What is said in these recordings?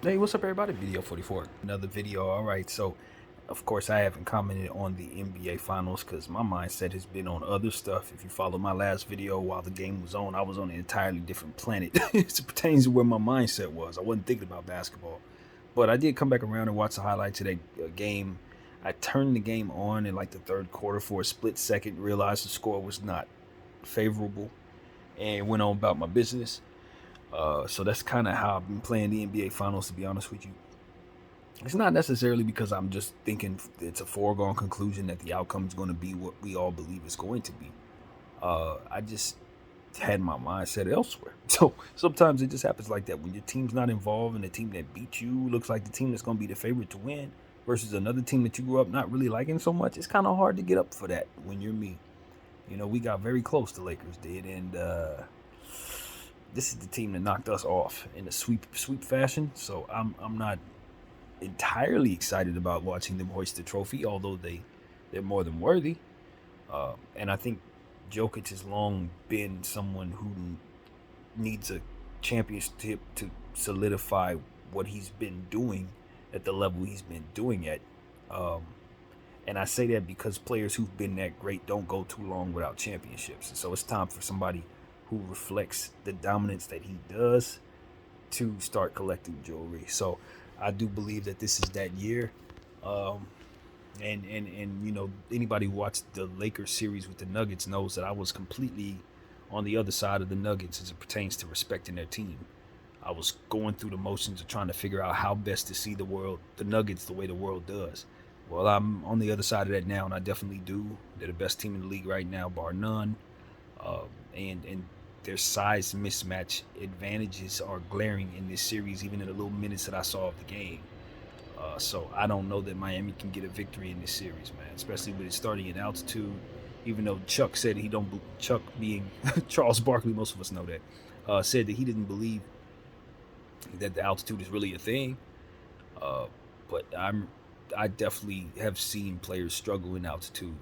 Hey, what's up, everybody? Video 44. Another video. All right. So, of course, I haven't commented on the NBA Finals because my mindset has been on other stuff. If you follow my last video while the game was on, I was on an entirely different planet. It pertains to where my mindset was. I wasn't thinking about basketball. But I did come back around and watch the highlights of that game. I turned the game on in like the third quarter for a split second, realized the score was not favorable, and went on about my business. So that's kind of how I've been playing the NBA Finals, to be honest with you. It's not necessarily because I'm just thinking it's a foregone conclusion that the outcome is going to be what we all believe it's going to be. I just had my mindset elsewhere. So sometimes it just happens like that when your team's not involved and the team that beat you looks like the team that's going to be the favorite to win versus another team that you grew up not really liking so much. It's kind of hard to get up for that when you're me. You know, we got very close, the Lakers did, and this is the team that knocked us off in a sweep fashion. So I'm not entirely excited about watching them hoist the trophy, although they're more than worthy. And I think Jokic has long been someone who needs a championship to solidify what he's been doing at the level he's been doing at. Um, and I say that because players who've been that great don't go too long without championships. And so it's time for somebody who reflects the dominance that he does to start collecting jewelry. So I do believe that this is that year. Um, and you know, anybody who watched the Lakers series with the Nuggets knows that I was completely on the other side of the Nuggets as it pertains to respecting their team. I was going through the motions of trying to figure out how best to see the Nuggets, the way the world does. Well, I'm on the other side of that now, and I definitely do. They're the best team in the league right now, bar none. And their size mismatch advantages are glaring in this series, even in the little minutes that I saw of the game. So I don't know that Miami can get a victory in this series, man. Especially with it starting at altitude. Even though Chuck said he don't, Chuck being Charles Barkley, most of us know that, said that he didn't believe that the altitude is really a thing. Uh, but I definitely have seen players struggle in altitude.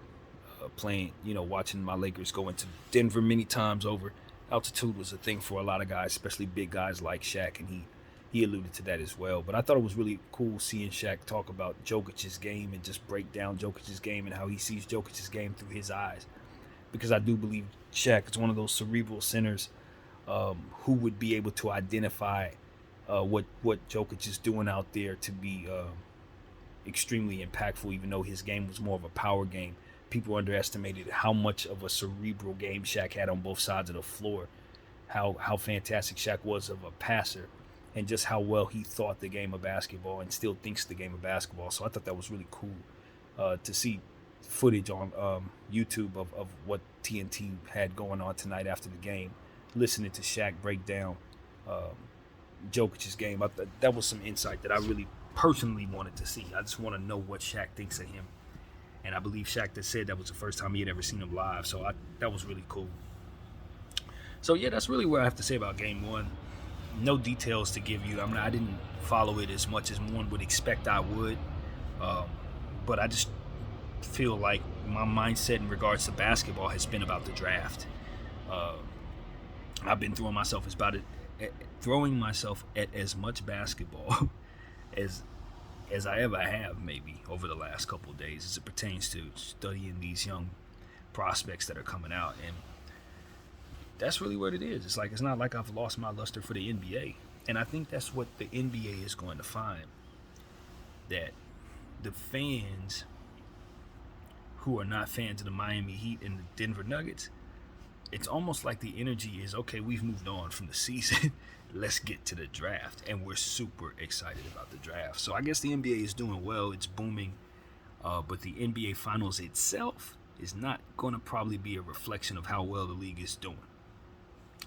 Playing, you know, watching my Lakers go into Denver many times over. Altitude was a thing for a lot of guys, especially big guys like Shaq, and he alluded to that as well. But I thought it was really cool seeing Shaq talk about Jokic's game and just break down Jokic's game and how he sees Jokic's game through his eyes. Because I do believe Shaq is one of those cerebral centers who would be able to identify what Jokic is doing out there to be extremely impactful, even though his game was more of a power game. People underestimated how much of a cerebral game Shaq had on both sides of the floor, how fantastic Shaq was of a passer, and just how well he thought the game of basketball and still thinks the game of basketball. So I thought that was really cool to see footage on YouTube of what TNT had going on tonight after the game, listening to Shaq break down um, Jokic's game. That was some insight that I really personally wanted to see. I just want to know what Shaq thinks of him. And I believe Shaq that said that was the first time he had ever seen him live. So that was really cool. So yeah, that's really what I have to say about Game 1. No details to give you. I didn't follow it as much as one would expect I would. Um, but I just feel like my mindset in regards to basketball has been about the draft. Uh, I've been throwing myself at as much basketball as I ever have, maybe over the last couple of days, as it pertains to studying these young prospects that are coming out. And that's really what it is. It's not like I've lost my luster for the NBA. And I think that's what the NBA is going to find, that the fans who are not fans of the Miami Heat and the Denver Nuggets, it's almost like the energy is, okay, we've moved on from the season. Let's get to the draft. And we're super excited about the draft. So I guess the NBA is doing well. It's booming. But the NBA Finals itself is not going to probably be a reflection of how well the league is doing.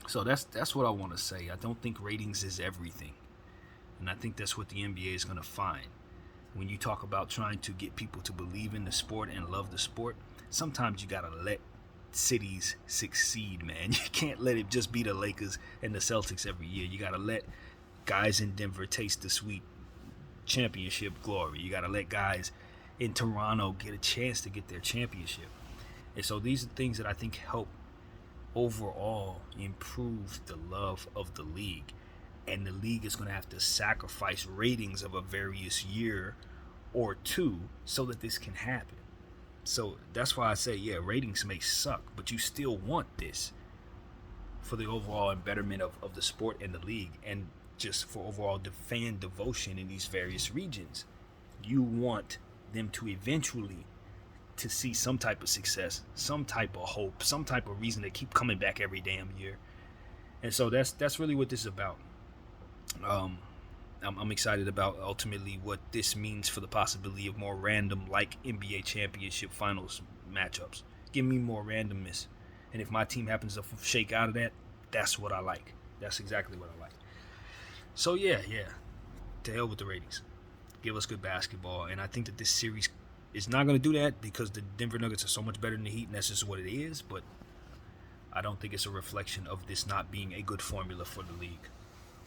So that's what I want to say. I don't think ratings is everything. And I think that's what the NBA is going to find. When you talk about trying to get people to believe in the sport and love the sport, sometimes you got to let cities succeed, man. You can't let it just be the Lakers and the Celtics every year. You got to let guys in Denver taste the sweet championship glory. You got to let guys in Toronto get a chance to get their championship. And so these are things that I think help overall improve the love of the league. and the league is going to have to sacrifice ratings of a various year or two so that this can happen. So that's why I say, yeah, ratings may suck, but you still want this for the overall betterment of the sport and the league, and just for overall fan devotion in these various regions. You want them to eventually to see some type of success, some type of hope, some type of reason to keep coming back every damn year. And so that's really what this is about. I'm excited about ultimately what this means for the possibility of more random, like NBA championship finals matchups. Give me more randomness. And if my team happens to shake out of that, that's what I like. That's exactly what I like. So yeah. To hell with the ratings. Give us good basketball. And I think that this series is not going to do that because the Denver Nuggets are so much better than the Heat, and that's just what it is. But I don't think it's a reflection of this not being a good formula for the league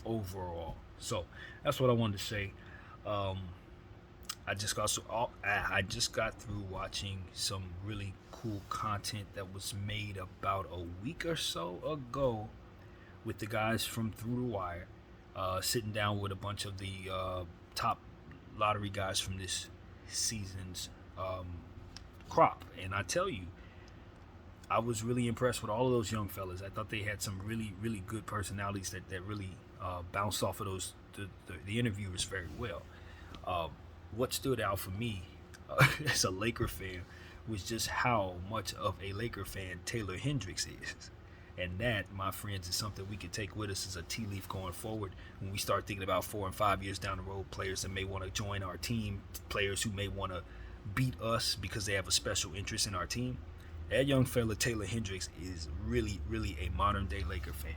overall. So that's what I wanted to say. I just got through watching some really cool content that was made about a week or so ago with the guys from Through the Wire, sitting down with a bunch of the top lottery guys from this season's crop. And I tell you, I was really impressed with all of those young fellas. I thought they had some really, really good personalities that really bounced off of those the interviewers very well. What stood out for me as a Laker fan was just how much of a Laker fan Taylor Hendricks is. And that, my friends, is something we can take with us as a tea leaf going forward when we start thinking about 4 and 5 years down the road, players that may want to join our team, players who may want to beat us because they have a special interest in our team. That young fella, Taylor Hendricks, is really, really a modern-day Laker fan.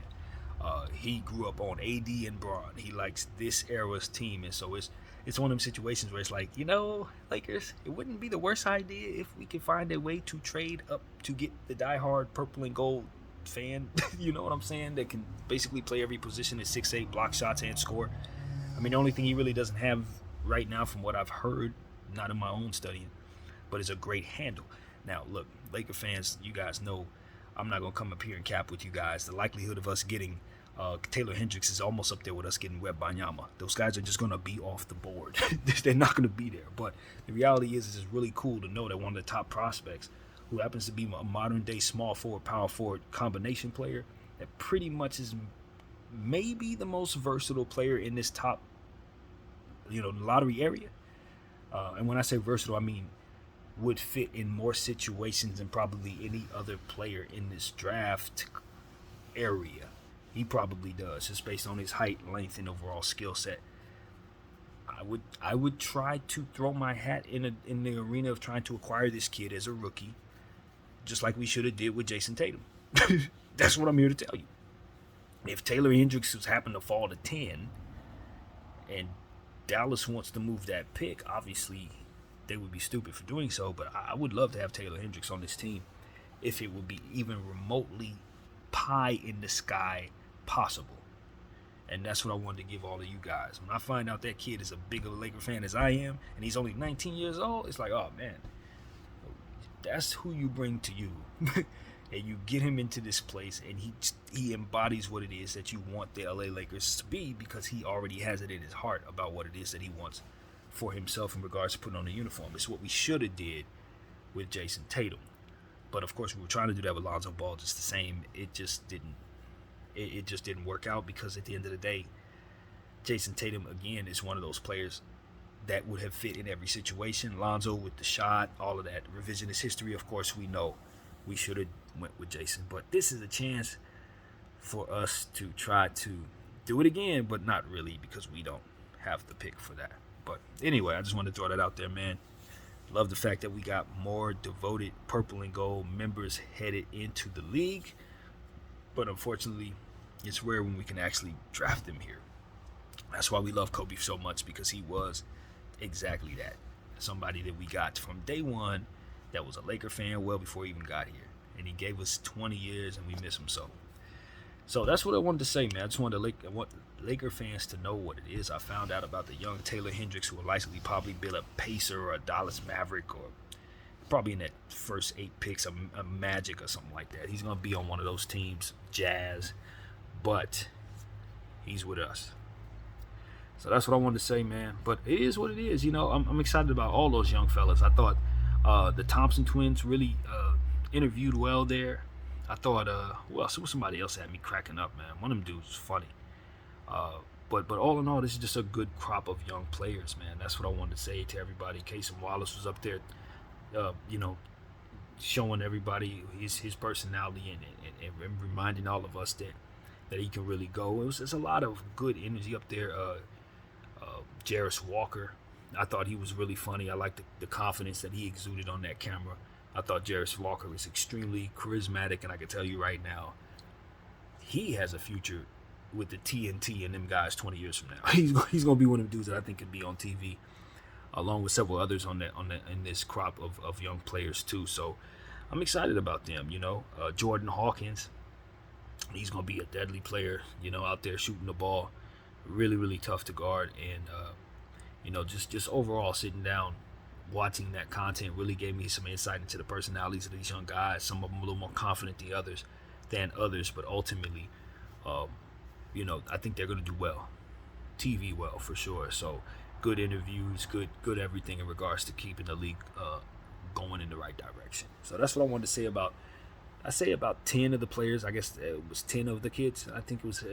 He grew up on AD and Bron. He likes this era's team, and so it's one of them situations where it's like, Lakers, it wouldn't be the worst idea if we could find a way to trade up to get the diehard purple and gold fan, you know what I'm saying, that can basically play every position at 6'8", block shots and score. I mean, the only thing he really doesn't have right now, from what I've heard, not in my own studying, but is a great handle. Now, look, Laker fans, you guys know I'm not going to come up here and cap with you guys. The likelihood of us getting Taylor Hendricks is almost up there with us getting Wembanyama. Those guys are just going to be off the board. They're not going to be there. But the reality is it's really cool to know that one of the top prospects, who happens to be a modern-day small forward, power forward combination player, that pretty much is maybe the most versatile player in this top, lottery area. And when I say versatile, I mean would fit in more situations than probably any other player in this draft area. He probably does, just based on his height, length, and overall skill set. I would try to throw my hat in the arena of trying to acquire this kid as a rookie, just like we should have did with Jason Tatum. That's what I'm here to tell you. If Taylor Hendricks was happened to fall to 10, and Dallas wants to move that pick, obviously they would be stupid for doing so, but I would love to have Taylor Hendricks on this team if it would be even remotely pie in the sky possible. And that's what I wanted to give all of you guys. When I find out that kid is a big of a Laker fan as I am, and he's only 19 years old, it's like, oh man, that's who you bring to you. And you get him into this place, and he embodies what it is that you want the LA Lakers to be, because he already has it in his heart about what it is that he wants for himself in regards to putting on a uniform. It's what we should have did with Jason Tatum. But of course, we were trying to do that with Lonzo Ball just the same. It just didn't. It just didn't work out, because at the end of the day, Jason Tatum again is one of those players that would have fit in every situation. Lonzo with the shot, all of that revisionist history. Of course, we know we should have went with Jason, but this is a chance for us to try to do it again, but not really, because we don't have the pick for that. But anyway, I just wanted to throw that out there, man. Love the fact that we got more devoted purple and gold members headed into the league, but unfortunately, it's rare when we can actually draft them here. That's why we love Kobe so much, because he was exactly that. Somebody that we got from day one that was a Laker fan well before he even got here. And he gave us 20 years, and we miss him so. So that's what I wanted to say, man. I just wanted Laker fans to know what it is. I found out about the young Taylor Hendricks, who will likely probably be a Pacer or a Dallas Maverick, or probably in that first 8 picks, a Magic or something like that. He's going to be on one of those teams, Jazz, but he's with us. So that's what I wanted to say, man. But it is what it is. I'm excited about all those young fellas. I thought the Thompson twins really interviewed well there. I thought, well, somebody else had me cracking up, man. One of them dudes was funny. Uh, but all in all, this is just a good crop of young players, man. That's what I wanted to say to everybody. Casey Wallace was up there, you know, showing everybody his personality and reminding all of us that he can really go. There's a lot of good energy up there. Jarris Walker, I thought he was really funny. I liked the confidence that he exuded on that camera. I thought Jarris Walker was extremely charismatic, and I can tell you right now, he has a future with the TNT and them guys 20 years from now. He's going to be one of the dudes that I think could be on TV, along with several others in this crop of young players too. So I'm excited about them. Jordan Hawkins, he's going to be a deadly player. Out there shooting the ball, really really tough to guard, and just overall sitting down watching that content really gave me some insight into the personalities of these young guys. Some of them a little more confident than others, but ultimately, I think they're going to do well, TV well for sure. So good interviews, good everything in regards to keeping the league going in the right direction. So that's what I wanted to say about. I say about 10 of the players. I guess it was 10 of the kids. I think it was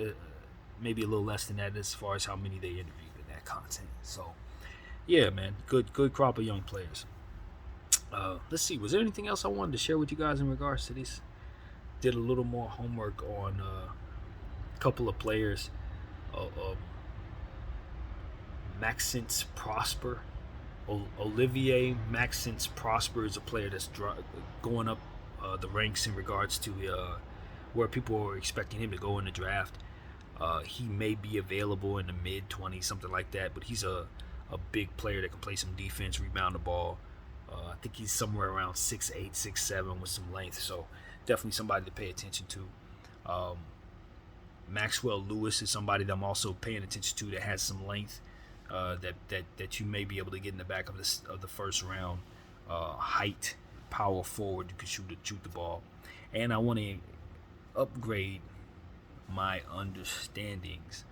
maybe a little less than that as far as how many they interviewed in that content. So yeah, man, good crop of young players. Let's see, was there anything else I wanted to share with you guys in regards to this? Did a little more homework on a couple of players. Maxence Prosper. Olivier Maxence Prosper is a player that's going up the ranks in regards to where people are expecting him to go in the draft. He may be available in the mid-20s, something like that, but he's a big player that can play some defense, rebound the ball. I think he's somewhere around 6'8", 6'7", with some length, so definitely somebody to pay attention to. Maxwell Lewis is somebody that I'm also paying attention to that has some length that you may be able to get in the back of the first round. Height, power forward, you can shoot the ball. And I want to upgrade my understandings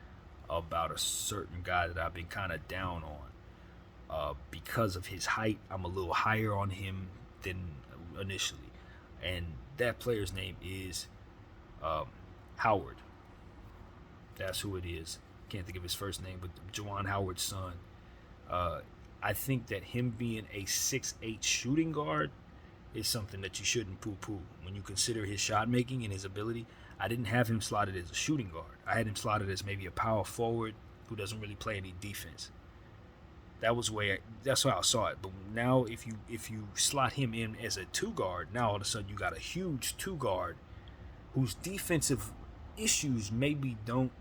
about a certain guy that I've been kind of down on. Because of his height, I'm a little higher on him than initially. And that player's name is Howard. That's who it is. Can't think of his first name, but Juwan Howard's son. I think that him being a 6'8" shooting guard is something that you shouldn't poo-poo when you consider his shot making and his ability. I didn't have him slotted as a shooting guard. I had him slotted as maybe a power forward who doesn't really play any defense. That's how I saw it. But now if you slot him in as a two guard, now all of a sudden you got a huge two guard whose defensive issues maybe don't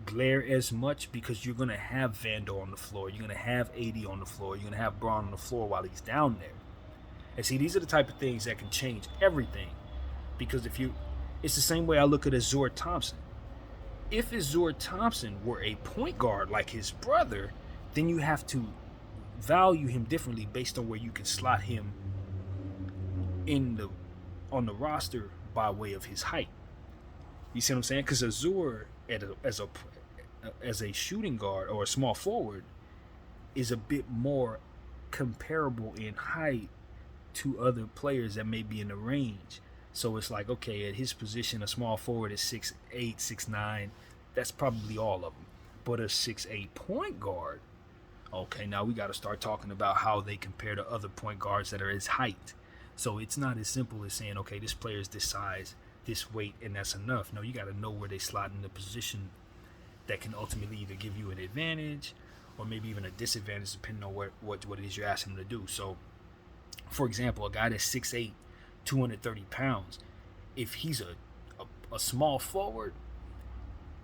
glare as much because you're going to have Vando on the floor. You're going to have AD on the floor. You're going to have Braun on the floor while he's down there. And see, these are the type of things that can change everything. Because it's the same way I look at Azur Thompson. If Azur Thompson were a point guard like his brother, then you have to value him differently based on where you can slot him on the roster by way of his height. You see what I'm saying? Because Azur as a shooting guard or a small forward is a bit more comparable in height to other players that may be in the range. So it's like, okay, at his position, a small forward is 6'8", 6'9". That's probably all of them. But a 6'8" point guard, okay, now we got to start talking about how they compare to other point guards that are his height. So it's not as simple as saying, okay, this player is this size, this weight, and that's enough. No, you got to know where they slot in the position that can ultimately either give you an advantage or maybe even a disadvantage depending on what it is you're asking them to do. So, for example, a guy that's 6'8", 230 pounds, if he's a small forward,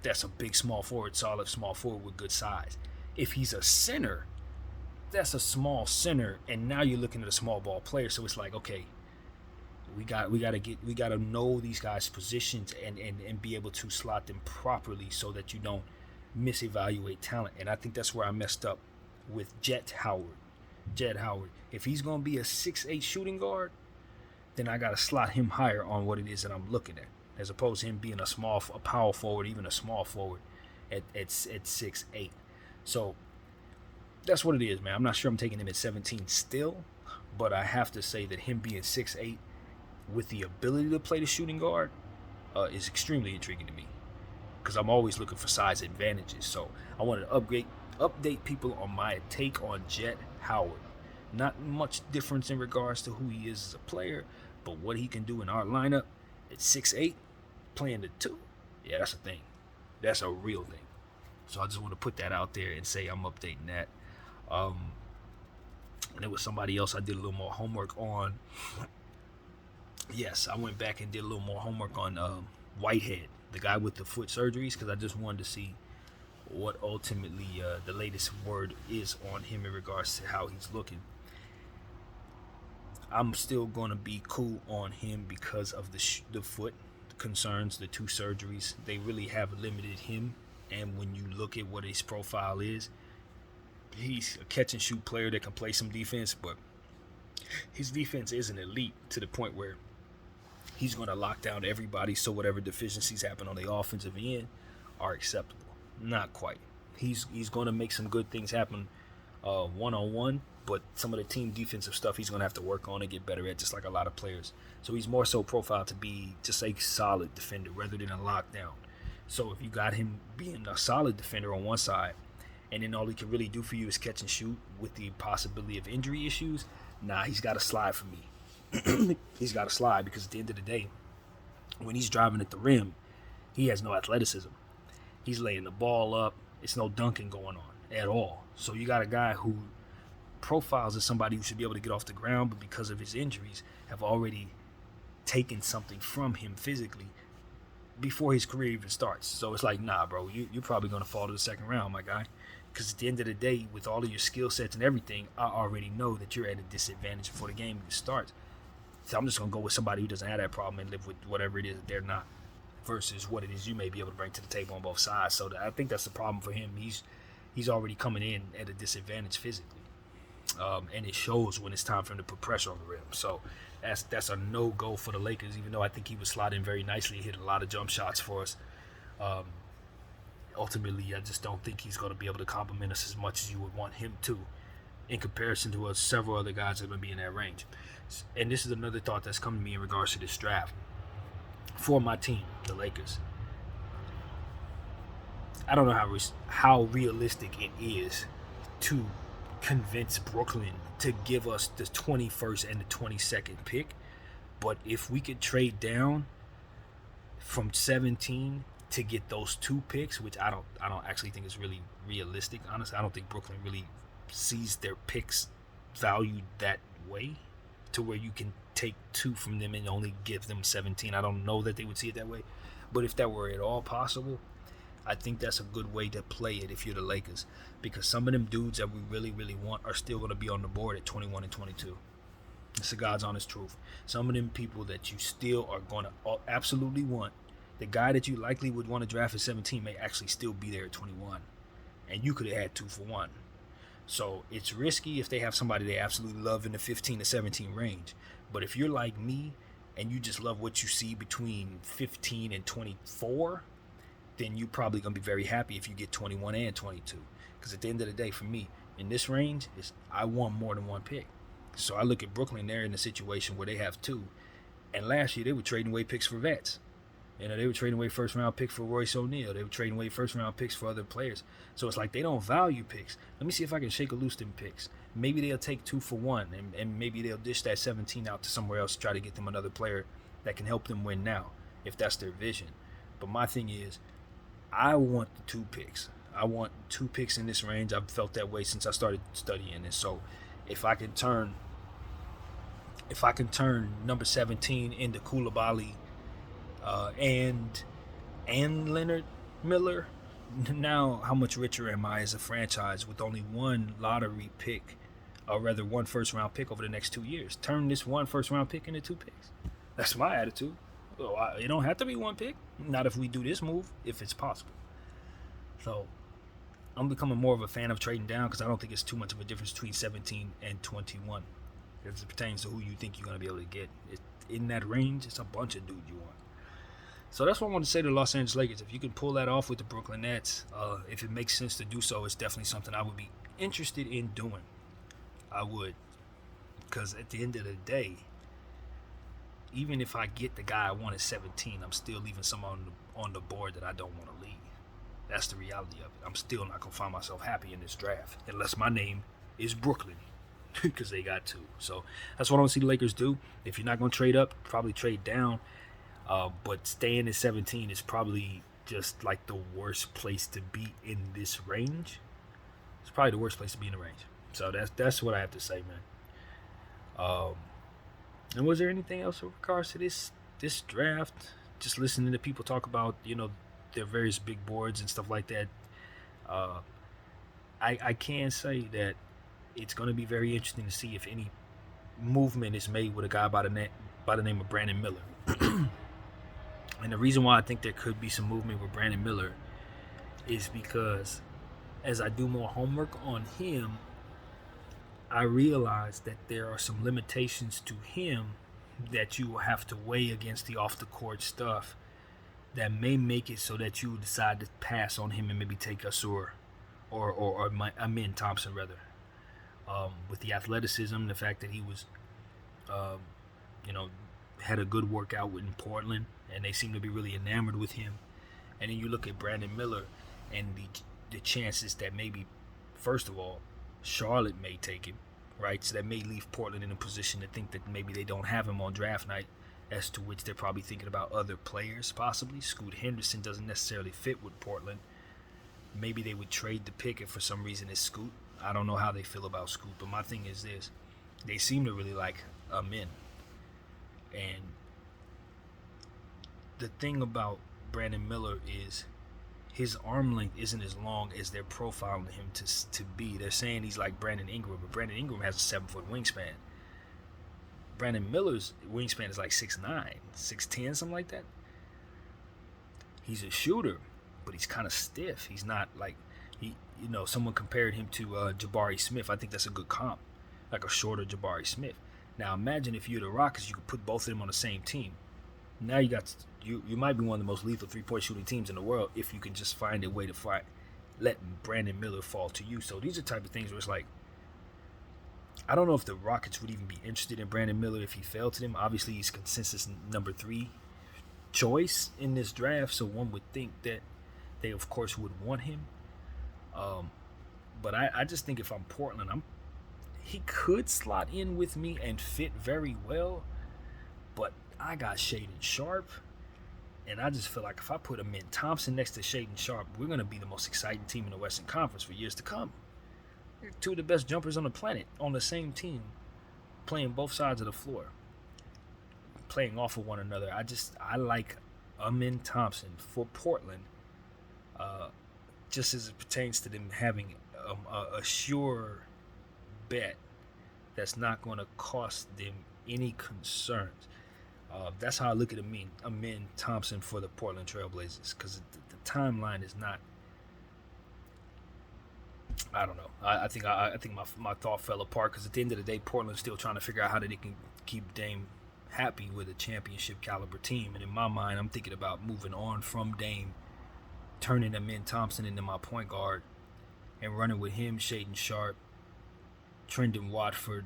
that's a big small forward, solid small forward with good size. If he's a center, that's a small center, and now you're looking at a small ball player. So it's like, okay, we gotta know these guys' positions and be able to slot them properly so that you don't misevaluate talent. And I think that's where I messed up with Jett Howard. If he's gonna be a 6'8" shooting guard, then I gotta slot him higher on what it is that I'm looking at, as opposed to him being a power forward, even a small forward at 6'8". So that's what it is, man. I'm not sure I'm taking him at 17 still, but I have to say that him being 6'8" with the ability to play the shooting guard is extremely intriguing to me because I'm always looking for size advantages. So I wanted to update people on my take on Jett Howard. Not much difference in regards to who he is as a player, but what he can do in our lineup at 6'8", playing the 2, yeah, that's a thing. That's a real thing. So I just want to put that out there and say I'm updating that. And there was somebody else I did a little more homework on. Yes, I went back and did a little more homework on Whitehead, the guy with the foot surgeries, because I just wanted to see what ultimately the latest word is on him in regards to how he's looking. I'm still going to be cool on him because of the foot concerns, the 2 surgeries. They really have limited him, and when you look at what his profile is, he's a catch and shoot player that can play some defense, but his defense isn't elite to the point where he's going to lock down everybody, so whatever deficiencies happen on the offensive end are acceptable. Not quite. He's going to make some good things happen one-on-one, but some of the team defensive stuff he's going to have to work on and get better at, just like a lot of players. So he's more so profiled to be just a solid defender rather than a lockdown. So if you got him being a solid defender on one side, and then all he can really do for you is catch and shoot with the possibility of injury issues, he's got to slide for me. He's got to slide because at the end of the day, when he's driving at the rim, he has no athleticism. He's laying the ball up. It's no dunking going on at all. So you got a guy who profiles as somebody who should be able to get off the ground, but because of his injuries have already taken something from him physically before his career even starts. So it's like, nah, bro, you're probably going to fall to the second round, my guy. Because at the end of the day, with all of your skill sets and everything, I already know that you're at a disadvantage before the game even starts. So I'm just going to go with somebody who doesn't have that problem and live with whatever it is that they're not, versus what it is you may be able to bring to the table on both sides. So I think that's the problem for him. He's already coming in at a disadvantage physically. And it shows when it's time for him to put pressure on the rim. So that's a no-go for the Lakers, even though I think he would slide in very nicely, hit a lot of jump shots for us. Ultimately, I just don't think he's going to be able to complement us as much as you would want him to, in comparison to several other guys that are going to be in that range. And this is another thought that's come to me in regards to this draft. For my team, the Lakers, I don't know how realistic it is to convince Brooklyn to give us the 21st and the 22nd pick. But if we could trade down from 17 to get those 2 picks, which I don't actually think is really realistic. Honestly, I don't think Brooklyn really sees their picks valued that way, to where you can take 2 from them and only give them 17. I don't know that they would see it that way, but if that were at all possible, I think that's a good way to play it if you're the Lakers, because some of them dudes that we really, really want are still going to be on the board at 21 and 22. It's the God's honest truth. Some of them people that you still are going to absolutely want, the guy that you likely would want to draft at 17 may actually still be there at 21. And you could have had 2 for 1. So it's risky if they have somebody they absolutely love in the 15 to 17 range. But if you're like me and you just love what you see between 15 and 24, then you're probably going to be very happy if you get 21 and 22. Because at the end of the day, for me, in this range, I want more than 1 pick. So I look at Brooklyn, they're in a situation where they have 2. And last year, they were trading away picks for vets. They were trading away first-round picks for Royce O'Neal. They were trading away first-round picks for other players. So it's like they don't value picks. Let me see if I can shake loose them picks. Maybe they'll take 2 for 1, and maybe they'll dish that 17 out to somewhere else to try to get them another player that can help them win now, if that's their vision. But my thing is, I want the 2 picks. I want 2 picks in this range. I've felt that way since I started studying this. So if I can turn number 17 into Coulibaly, and Leonard Miller, now how much richer am I as a franchise with only 1 lottery pick, or rather 1 first-round pick over the next 2 years? Turn this 1 first-round pick into 2 picks. That's my attitude. It don't have to be 1 pick. Not if we do this move, if it's possible. So I'm becoming more of a fan of trading down because I don't think it's too much of a difference between 17 and 21 as it pertains to who you think you're going to be able to get. In that range, it's a bunch of dudes you want. So that's what I want to say to the Los Angeles Lakers. If you can pull that off with the Brooklyn Nets, if it makes sense to do so, it's definitely something I would be interested in doing. I would. Because at the end of the day, even if I get the guy I want at 17, I'm still leaving someone on the board that I don't want to leave. That's the reality of it. I'm still not going to find myself happy in this draft unless my name is Brooklyn, because they got to. So that's what I want to see the Lakers do. If you're not going to trade up, probably trade down. But staying at 17 is probably just like the worst place to be in this range. It's probably the worst place to be in the range. So that's what I have to say, man. And was there anything else in regards to this draft? Just listening to people talk about, their various big boards and stuff like that. I can say that it's going to be very interesting to see if any movement is made with a guy by the name of Brandon Miller. And the reason why I think there could be some movement with Brandon Miller is because as I do more homework on him, I realize that there are some limitations to him that you will have to weigh against the off-the-court stuff that may make it so that you decide to pass on him and maybe take Ausar or Amin Thompson, rather. With the athleticism, the fact that he was, had a good workout in Portland, and they seem to be really enamored with him. And then you look at Brandon Miller and the chances that maybe, first of all, Charlotte may take him, right? So that may leave Portland in a position to think that maybe they don't have him on draft night, as to which they're probably thinking about other players, possibly. Scoot Henderson doesn't necessarily fit with Portland. Maybe they would trade the pick if for some reason it's Scoot. I don't know how they feel about Scoot, but my thing is this. They seem to really like Amin. And the thing about Brandon Miller is his arm length isn't as long as they're profiling him to be. They're saying he's like Brandon Ingram, but Brandon Ingram has a 7-foot wingspan. Brandon Miller's wingspan is like 6'9", 6'10", something like that. He's a shooter, but he's kind of stiff. He's not like, someone compared him to Jabari Smith. I think that's a good comp, like a shorter Jabari Smith. Now imagine if you're the Rockets, you could put both of them on the same team. Now you might be one of the most lethal 3-point shooting teams in the world if you can just find a way to let Brandon Miller fall to you. So these are the type of things where it's like, I don't know if the Rockets would even be interested in Brandon Miller if he fell to them. Obviously, he's consensus number 3 choice in this draft, so one would think that they, of course, would want him. But I just think if I'm Portland, he could slot in with me and fit very well, but I got Shaedon Sharpe, and I just feel like if I put Amin Thompson next to Shaedon Sharpe, we're going to be the most exciting team in the Western Conference for years to come. They're 2 of the best jumpers on the planet on the same team, playing both sides of the floor, playing off of one another. I like Amin Thompson for Portland, just as it pertains to them having a sure bet that's not going to cost them any concerns. That's how I look at Amin Thompson for the Portland Trailblazers, because the timeline is not. I don't know. I think my thought fell apart, because at the end of the day, Portland's still trying to figure out how they can keep Dame happy with a championship caliber team. And in my mind, I'm thinking about moving on from Dame, turning Amin Thompson into my point guard, and running with him, Shaedon Sharpe, Trendon Watford.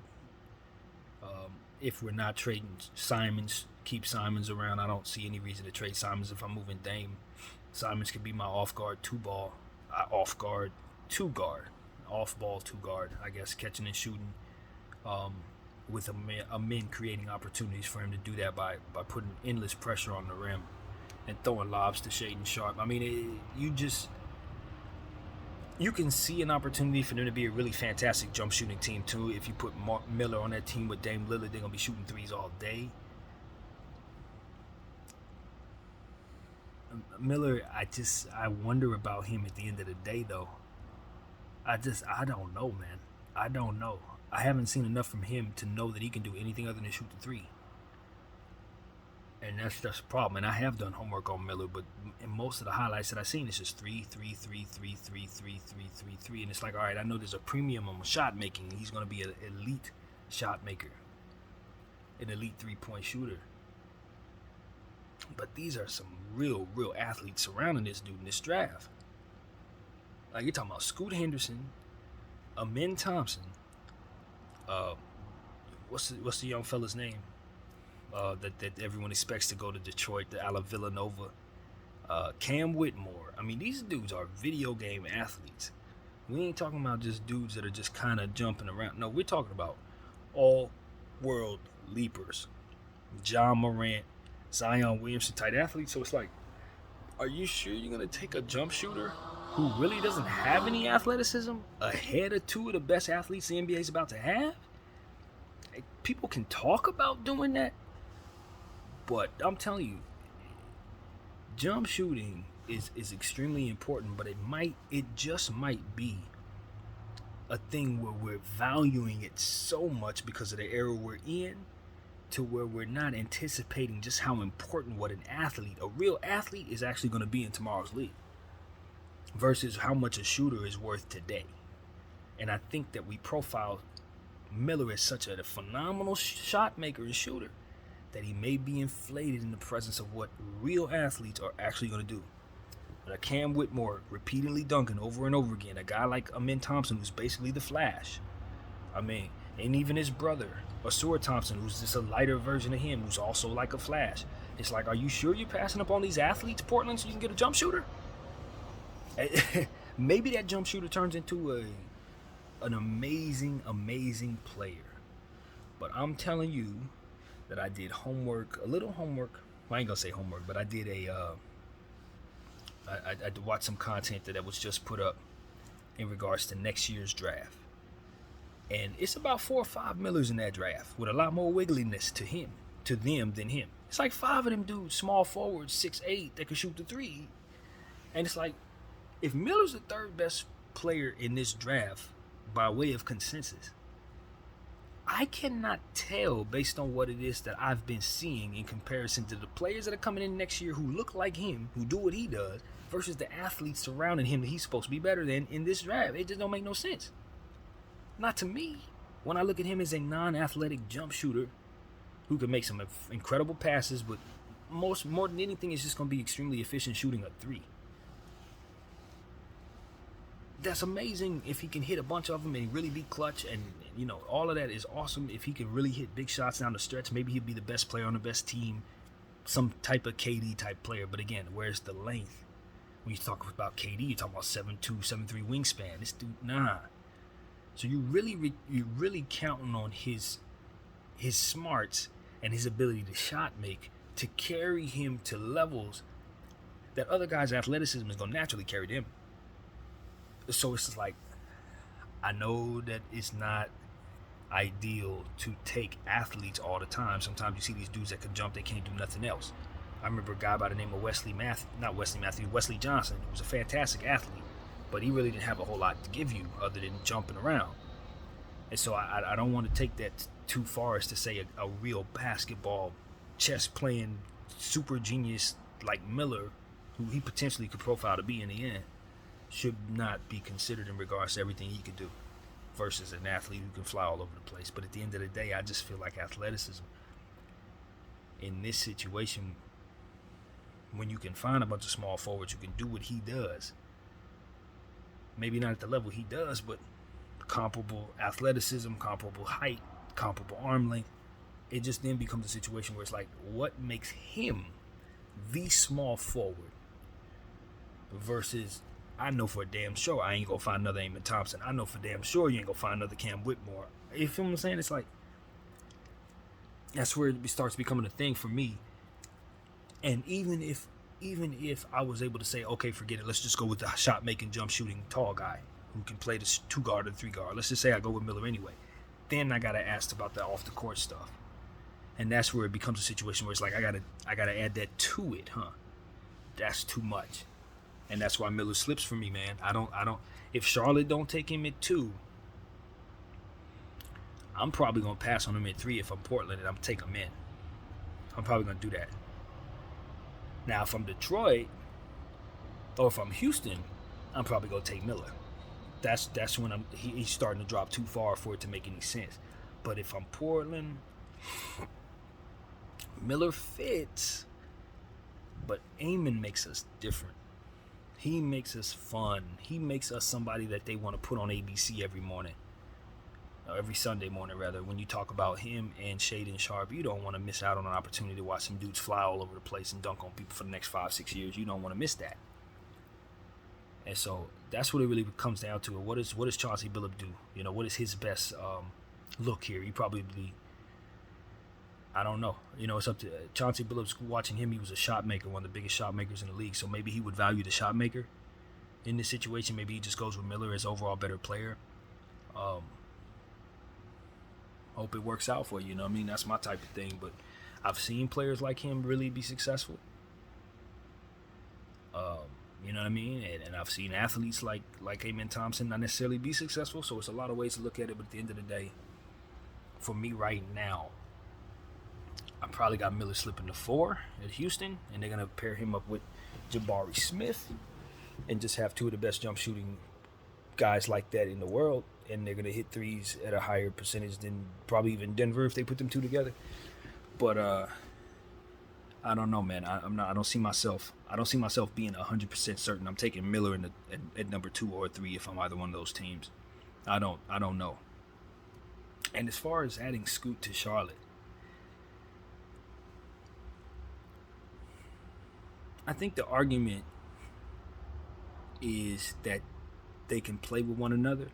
If we're not trading Simons, keep Simons around. I don't see any reason to trade Simons if I'm moving Dame. Simons could be my off-guard 2-ball, off-guard 2-guard, off-ball 2-guard, I guess, catching and shooting, with Amin creating opportunities for him to do that by putting endless pressure on the rim and throwing lobs to Shaedon Sharpe. I mean, you can see an opportunity for them to be a really fantastic jump shooting team too. If you put Miller on that team with Dame Lillard, they're gonna be shooting threes all day. Miller, I wonder about him at the end of the day though. I don't know, man. I don't know. I haven't seen enough from him to know that he can do anything other than shoot the 3. And that's just a problem. And I have done homework on Miller, but in most of the highlights that I've seen, it's just 3, 3, 3, 3, 3, 3, 3, 3, 3. And it's like, all right, I know there's a premium on shot making. He's going to be an elite shot maker, an elite 3-point shooter. But these are some real athletes surrounding this dude in this draft. Like, you're talking about Scoot Henderson, Amen Thompson, what's the young fella's name? That everyone expects to go to Detroit, the Ala Villanova, Cam Whitmore. I mean, these dudes are video game athletes. We ain't talking about just dudes that are just kind of jumping around. No, we're talking about all world leapers. John Morant, Zion Williamson type athletes. So it's like, are you sure you're going to take a jump shooter who really doesn't have any athleticism ahead of two of the best athletes the NBA is about to have? People can talk about doing that, but I'm telling you, jump shooting is extremely important, but it just might be a thing where we're valuing it so much because of the era we're in, to where we're not anticipating just how important what a real athlete is actually going to be in tomorrow's league versus how much a shooter is worth today. And I think that we profile Miller as such a phenomenal shot maker and shooter that he may be inflated in the presence of what real athletes are actually going to do. But a Cam Whitmore repeatedly dunking over and over again, a guy like Amen Thompson, who's basically the Flash. I mean, and even his brother, Ausar Thompson, who's just a lighter version of him, who's also like a Flash. It's like, are you sure you're passing up on these athletes, Portland, so you can get a jump shooter? Maybe that jump shooter turns into an amazing player. But I'm telling you that I did a little homework. Well, I ain't gonna say homework, but I did I watched some content that was just put up in regards to next year's draft. And it's about 4 or 5 Millers in that draft with a lot more wiggliness to them than him. It's like 5 of them dudes, small forwards, 6'8", that can shoot the 3. And it's like, if Miller's the third best player in this draft by way of consensus, I cannot tell based on what it is that I've been seeing in comparison to the players that are coming in next year who look like him, who do what he does, versus the athletes surrounding him that he's supposed to be better than in this draft. It just don't make no sense. Not to me. When I look at him as a non-athletic jump shooter who can make some incredible passes, but more than anything is just going to be extremely efficient shooting a 3. That's amazing if he can hit a bunch of them and really be clutch, and all of that is awesome. If he can really hit big shots down the stretch, maybe he'd be the best player on the best team, some type of KD type player. But again, where's the length? When you talk about KD, you're talking about 7'2", 7'3" wingspan. This dude, nah. So you're really counting on his smarts and his ability to shot make to carry him to levels that other guys' athleticism is going to naturally carry them. So it's just like, I know that it's not ideal to take athletes all the time. Sometimes you see these dudes that can jump, they can't do nothing else. I remember a guy by the name of Wesley Johnson, who was a fantastic athlete, but he really didn't have a whole lot to give you other than jumping around. And so I don't want to take that too far as to say a real basketball, chess-playing super genius like Miller, who he potentially could profile to be in the end, should not be considered in regards to everything he could do versus an athlete who can fly all over the place. But at the end of the day, I just feel like athleticism in this situation, when you can find a bunch of small forwards who can do what he does, maybe not at the level he does, but comparable athleticism, comparable height, comparable arm length, it just then becomes a situation where it's like, what makes him the small forward versus, I know for a damn sure I ain't gonna find another Amen Thompson. I know for damn sure you ain't gonna find another Cam Whitmore. You feel what I'm saying? It's like, that's where it starts becoming a thing for me. And even if I was able to say, okay, forget it, let's just go with the shot making, jump shooting, tall guy who can play the 2 guard or 3 guard. Let's just say I go with Miller anyway. Then I gotta ask about the off the court stuff, and that's where it becomes a situation where it's like I gotta add that to it, huh? That's too much. And that's why Miller slips for me, man. I don't. If Charlotte don't take him at 2, I'm probably gonna pass on him at 3 if I'm Portland and I'm take him in. I'm probably gonna do that. Now, if I'm Detroit or if I'm Houston, I'm probably gonna take Miller. That's when he's starting to drop too far for it to make any sense. But if I'm Portland, Miller fits. But Amon makes us different. He makes us fun. He makes us somebody that they want to put on ABC every morning. Or every Sunday morning, rather. When you talk about him and Shaedon Sharpe, you don't want to miss out on an opportunity to watch some dudes fly all over the place and dunk on people for the next 5-6 years. You don't want to miss that. And so that's what it really comes down to. What does Chauncey Billups do? You know, what is his best look here? He probably, I don't know. You know, it's up to Chauncey Billups. Watching him, he was a shot maker, one of the biggest shot makers in the league. So maybe he would value the shot maker in this situation. Maybe he just goes with Miller as overall better player. Hope it works out for you. You know what I mean? That's my type of thing. But I've seen players like him really be successful. You know what I mean? And I've seen athletes like Amen Thompson not necessarily be successful. So it's a lot of ways to look at it. But at the end of the day, for me right now, I probably got Miller slipping to 4 at Houston. And they're going to pair him up with Jabari Smith and just have two of the best jump shooting guys like that in the world. And they're going to hit threes at a higher percentage than probably even Denver if they put them two together. But I don't know, man. I don't see myself being 100% certain. I'm taking Miller at number 2 or 3 if I'm either one of those teams. I don't know. And as far as adding Scoot to Charlotte, I think the argument is that they can play with one another.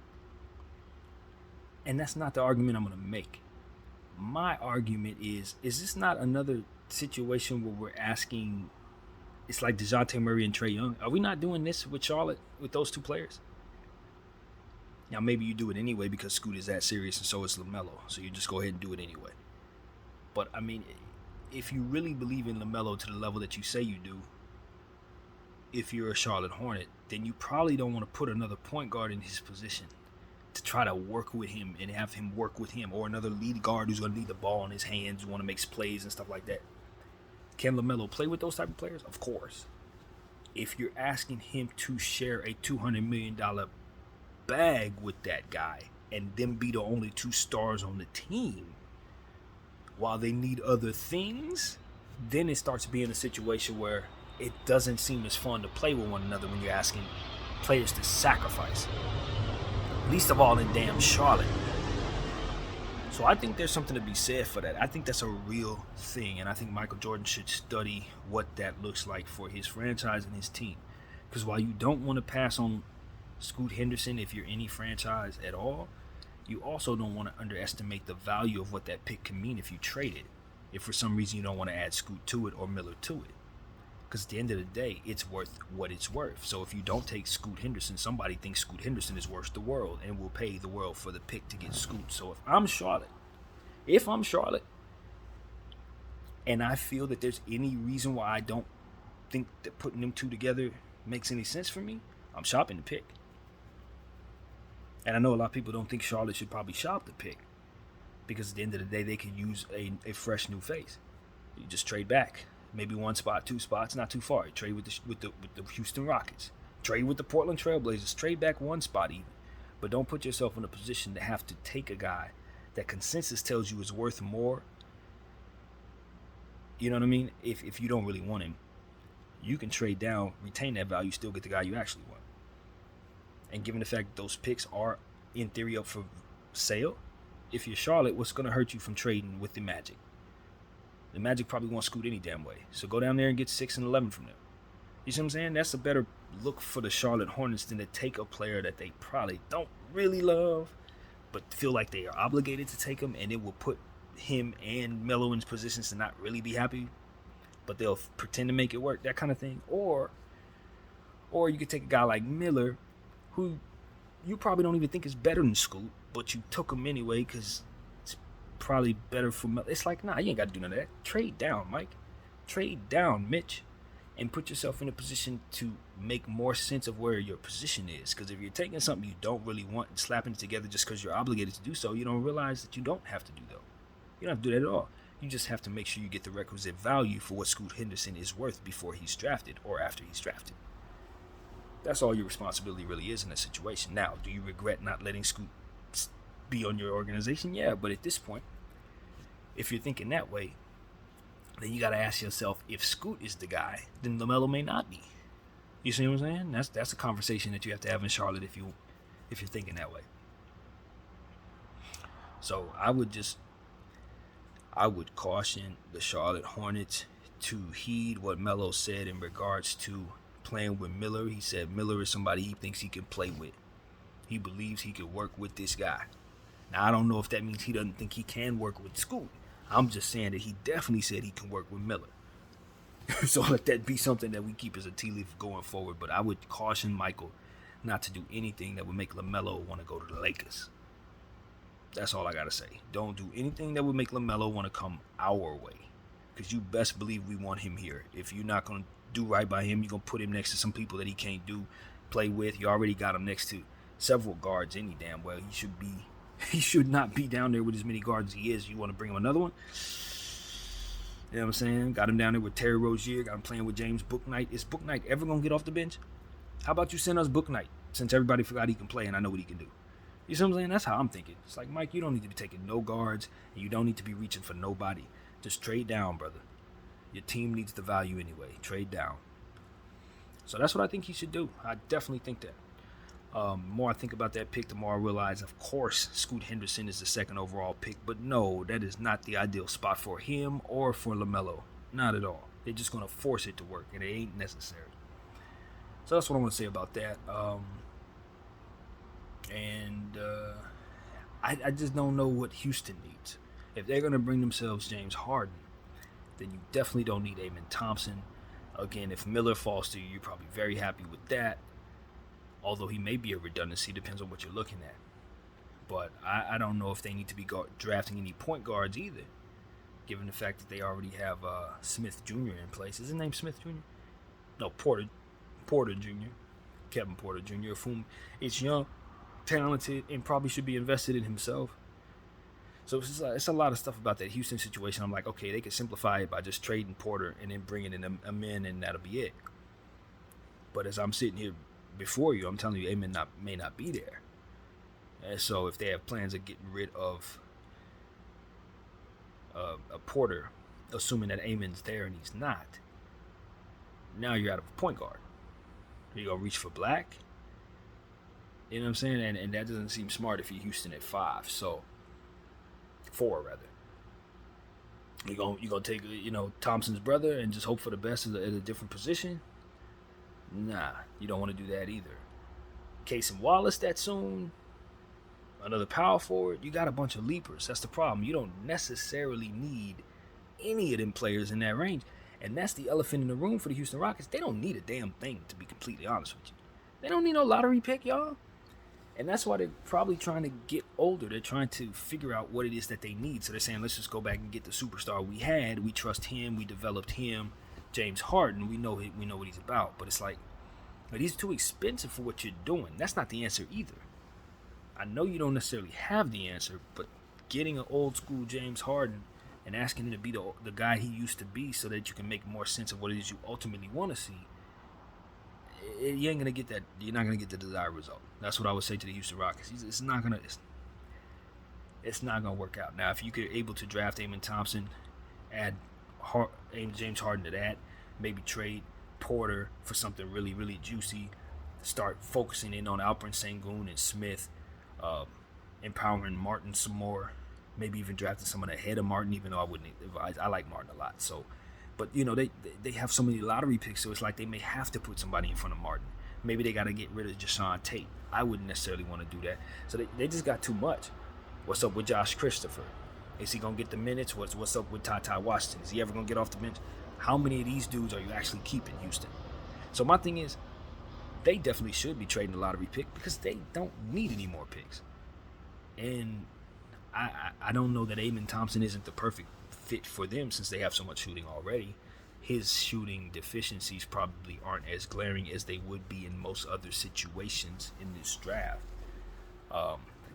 And that's not the argument I'm going to make. My argument is this not another situation where we're asking, it's like DeJounte Murray and Trae Young. Are we not doing this with Charlotte, with those two players? Now, maybe you do it anyway because Scoot is that serious and so is LaMelo. So you just go ahead and do it anyway. But, I mean, if you really believe in LaMelo to the level that you say you do, if you're a Charlotte Hornet, then you probably don't want to put another point guard in his position to try to work with him and have him work with him, or another lead guard who's going to need the ball in his hands, who want to make plays and stuff like that. Can LaMelo play with those type of players? Of course. If you're asking him to share a $200 million bag with that guy and them be the only 2 stars on the team while they need other things, then it starts being a situation where it doesn't seem as fun to play with one another when you're asking players to sacrifice. Least of all in damn Charlotte. So I think there's something to be said for that. I think that's a real thing, and I think Michael Jordan should study what that looks like for his franchise and his team. Because while you don't want to pass on Scoot Henderson if you're any franchise at all, you also don't want to underestimate the value of what that pick can mean if you trade it. If for some reason you don't want to add Scoot to it or Miller to it. Because at the end of the day, it's worth what it's worth. So if you don't take Scoot Henderson, somebody thinks Scoot Henderson is worth the world and will pay the world for the pick to get Scoot. So if I'm Charlotte, and I feel that there's any reason why I don't think that putting them two together makes any sense for me, I'm shopping the pick. And I know a lot of people don't think Charlotte should probably shop the pick, because at the end of the day, they could use a fresh new face. You just trade back. Maybe 1 spot, 2 spots, not too far. Trade with the Houston Rockets. Trade with the Portland Trailblazers. Trade back 1 spot even. But don't put yourself in a position to have to take a guy that consensus tells you is worth more. You know what I mean? If you don't really want him, you can trade down, retain that value, still get the guy you actually want. And given the fact that those picks are, in theory, up for sale, if you're Charlotte, what's going to hurt you from trading with the Magic? The Magic probably won't Scoot any damn way. So go down there and get 6 and 11 from them. You see what I'm saying? That's a better look for the Charlotte Hornets than to take a player that they probably don't really love, but feel like they are obligated to take him, and it will put him and Melo in positions to not really be happy, but they'll pretend to make it work, that kind of thing. Or you could take a guy like Miller, who you probably don't even think is better than Scoot, but you took him anyway because probably better for Melo. It's like, nah, you ain't got to do none of that. Trade down, Mike. Trade down, Mitch, and put yourself in a position to make more sense of where your position is. Because if you're taking something you don't really want and slapping it together just because you're obligated to do so, you don't realize that you don't have to do that. You don't have to do that at all. You just have to make sure you get the requisite value for what Scoot Henderson is worth before he's drafted or after he's drafted. That's all your responsibility really is in that situation. Now, do you regret not letting Scoot be on your organization? Yeah, but at this point, if you're thinking that way, then you got to ask yourself, if Scoot is the guy, then LaMelo may not be. You see what I'm saying? That's a conversation that you have to have in Charlotte if you're thinking that way. So I would caution the Charlotte Hornets to heed what Melo said in regards to playing with Miller. He said Miller is somebody he thinks he can play with. He believes he can work with this guy. Now, I don't know if that means he doesn't think he can work with Scoot. I'm just saying that he definitely said he can work with Miller. So let that be something that we keep as a tea leaf going forward. But I would caution Michael not to do anything that would make LaMelo want to go to the Lakers. That's all I got to say. Don't do anything that would make LaMelo want to come our way. Because you best believe we want him here. If you're not going to do right by him, you're going to put him next to some people that he can't play with. You already got him next to several guards any damn well. He should not be down there with as many guards as he is. You want to bring him another one? You know what I'm saying? Got him down there with Terry Rozier. Got him playing with James Bouknight. Is Bouknight ever going to get off the bench? How about you send us Bouknight, since everybody forgot he can play and I know what he can do? You see what I'm saying? That's how I'm thinking. It's like, Mike, you don't need to be taking no guards, and you don't need to be reaching for nobody. Just trade down, brother. Your team needs the value anyway. Trade down. So that's what I think he should do. I definitely think that. The more I think about that pick, the more I realize, of course, Scoot Henderson is the second overall pick. But no, that is not the ideal spot for him or for LaMelo. Not at all. They're just going to force it to work, and it ain't necessary. So that's what I want to say about that. I just don't know what Houston needs. If they're going to bring themselves James Harden, then you definitely don't need Amen Thompson. Again, if Miller falls to you, you're probably very happy with that. Although he may be a redundancy, depends on what you're looking at. But I don't know if they need to be drafting any point guards either, given the fact that they already have Smith Jr. in place. Is his name Smith Jr.? No, Porter Jr. Kevin Porter Jr., of whom is young, talented, and probably should be invested in himself. So it's a lot of stuff about that Houston situation. I'm like, okay, they could simplify it by just trading Porter and then bringing in a man, and that'll be it. But as I'm sitting here before you, I'm telling you, Amen may not be there. And so if they have plans of getting rid of a Porter, assuming that Amen's there and he's not, now you're out of a point guard. You're going to reach for Black? You know what I'm saying? And that doesn't seem smart if you're Houston at 4, rather. You're gonna take Thompson's brother and just hope for the best at a different position? Nah, you don't want to do that either. Casey Wallace that soon? Another power forward? You got a bunch of leapers. That's the problem. You don't necessarily need any of them players in that range. And that's the elephant in the room for the Houston Rockets. They don't need a damn thing, to be completely honest with you. They don't need no lottery pick, y'all. And that's why they're probably trying to get older. They're trying to figure out what it is that they need. So they're saying, let's just go back and get the superstar we had. We trust him. We developed him. James Harden, we know what he's about. But it's like, he's too expensive for what you're doing. That's not the answer either. I know you don't necessarily have the answer, but getting an old school James Harden and asking him to be the guy he used to be so that you can make more sense of what it is you ultimately want to see, you ain't gonna get that. You're not gonna get the desired result. That's what I would say to the Houston Rockets. It's not gonna work out. Now, if you could able to draft Amen Thompson, add James Harden to that, maybe trade Porter for something really, really juicy, start focusing in on Alperen Sengun and Smith, empowering Martin some more, maybe even drafting someone ahead of Martin, even though I wouldn't advise. I like Martin a lot, so. But, they have so many lottery picks, so it's like they may have to put somebody in front of Martin. Maybe they got to get rid of Jason Tate. I wouldn't necessarily want to do that. So they just got too much. What's up with Josh Christopher? Is he going to get the minutes? What's up with Ty Washington? Is he ever going to get off the bench? How many of these dudes are you actually keeping, Houston? So my thing is, they definitely should be trading the lottery pick because they don't need any more picks. And I don't know that Amen Thompson isn't the perfect fit for them since they have so much shooting already. His shooting deficiencies probably aren't as glaring as they would be in most other situations in this draft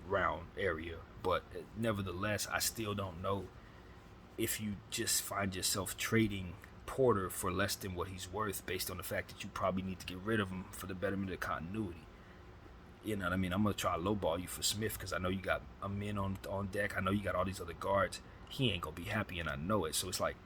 round area. But nevertheless, I still don't know if you just find yourself trading Porter for less than what he's worth based on the fact that you probably need to get rid of him for the betterment of continuity. You know what I mean? I'm going to try to lowball you for Smith because I know you got a man on deck. I know you got all these other guards. He ain't going to be happy, and I know it. So it's like,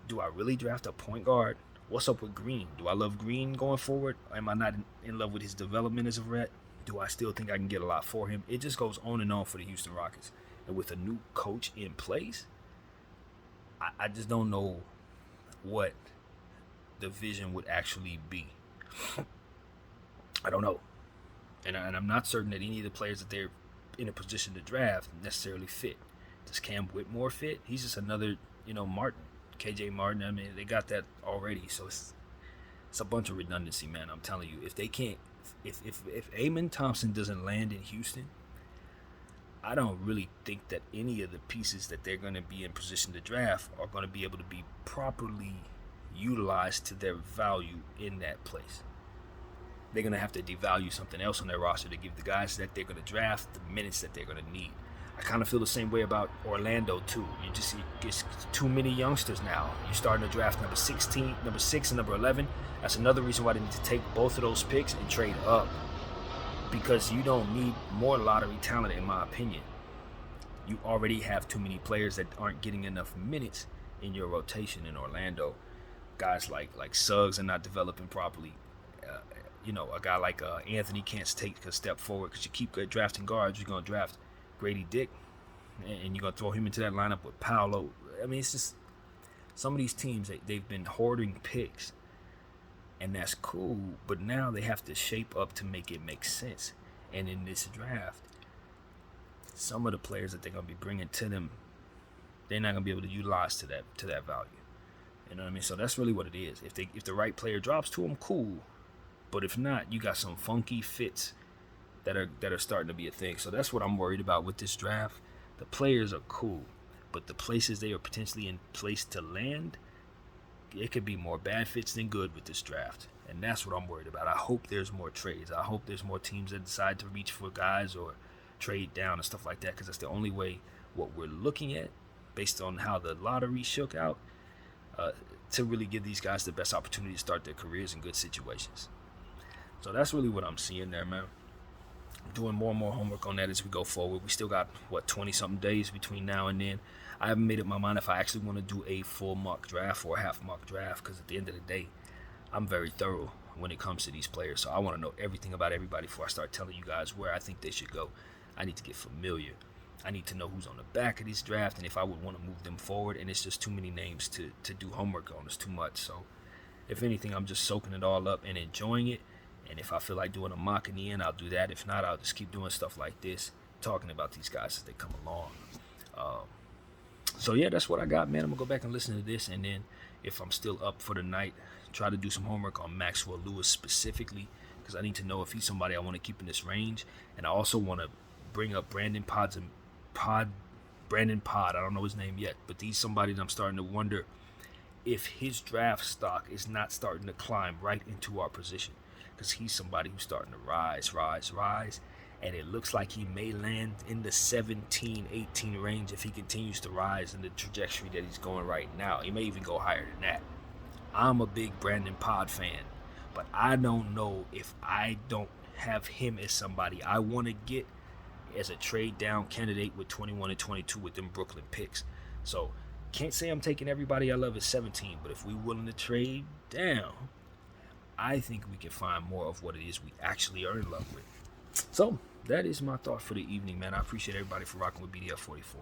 Do I really draft a point guard? What's up with Green? Do I love Green going forward? Am I not in love with his development as a vet? Do I still think I can get a lot for him? It just goes on and on for the Houston Rockets. And with a new coach in place, I just don't know what the vision would actually be. I don't know. And I'm not certain that any of the players that they're in a position to draft necessarily fit. Does Cam Whitmore fit? He's just another, Martin. KJ Martin, I mean, they got that already. So it's a bunch of redundancy, man. I'm telling you, if they can't, if Amen Thompson doesn't land in Houston, I don't really think that any of the pieces that they're going to be in position to draft are going to be able to be properly utilized to their value in that place. They're going to have to devalue something else on their roster to give the guys that they're going to draft the minutes that they're going to need. I kind of feel the same way about Orlando too. You just see it's too many youngsters now. You're starting to draft number 16, number 6, and number 11. That's another reason why they need to take both of those picks and trade up, because you don't need more lottery talent, in my opinion. You already have too many players that aren't getting enough minutes in your rotation in Orlando. Guys like Suggs are not developing properly. A guy like Anthony can't take a step forward because you keep drafting guards. You're going to draft Grady Dick, and you're going to throw him into that lineup with Paolo. I mean, it's just some of these teams, they've been hoarding picks, and that's cool, but now they have to shape up to make it make sense. And in this draft, some of the players that they're going to be bringing to them, they're not going to be able to utilize to that value. You know what I mean? So that's really what it is. If the right player drops to them, cool. But if not, you got some funky fits that are starting to be a thing. So that's what I'm worried about with this draft. The players are cool, but the places they are potentially in place to land, it could be more bad fits than good with this draft. And that's what I'm worried about. I hope there's more trades. I hope there's more teams that decide to reach for guys or trade down and stuff like that, because that's the only way what we're looking at, based on how the lottery shook out, to really give these guys the best opportunity to start their careers in good situations. So that's really what I'm seeing there, man. Doing more and more homework on that as we go forward. We still got 20-something days between now and then. I haven't made up my mind if I actually want to do a full mock draft or a half mock draft, because at the end of the day, I'm very thorough when it comes to these players. So I want to know everything about everybody before I start telling you guys where I think they should go. I need to get familiar. I need to know who's on the back of this draft and if I would want to move them forward. And it's just too many names to do homework on. It's too much. So if anything, I'm just soaking it all up and enjoying it. And if I feel like doing a mock in the end, I'll do that. If not, I'll just keep doing stuff like this, talking about these guys as they come along. So yeah, that's what I got, man. I'm going to go back and listen to this. And then if I'm still up for the night, try to do some homework on Maxwell Lewis specifically, because I need to know if he's somebody I want to keep in this range. And I also want to bring up Brandon Pod. I don't know his name yet, but he's somebody that I'm starting to wonder if his draft stock is not starting to climb right into our position, because he's somebody who's starting to rise, and it looks like he may land in the 17, 18 range if he continues to rise in the trajectory that he's going right now. He may even go higher than that. I'm a big Brandon Pod fan, but I don't know if I don't have him as somebody I want to get as a trade down candidate with 21 and 22 with them Brooklyn picks. So can't say I'm taking everybody I love at 17, but if we're willing to trade down, I think we can find more of what it is we actually are in love with. So that is my thought for the evening, man. I appreciate everybody for rocking with BDF 44.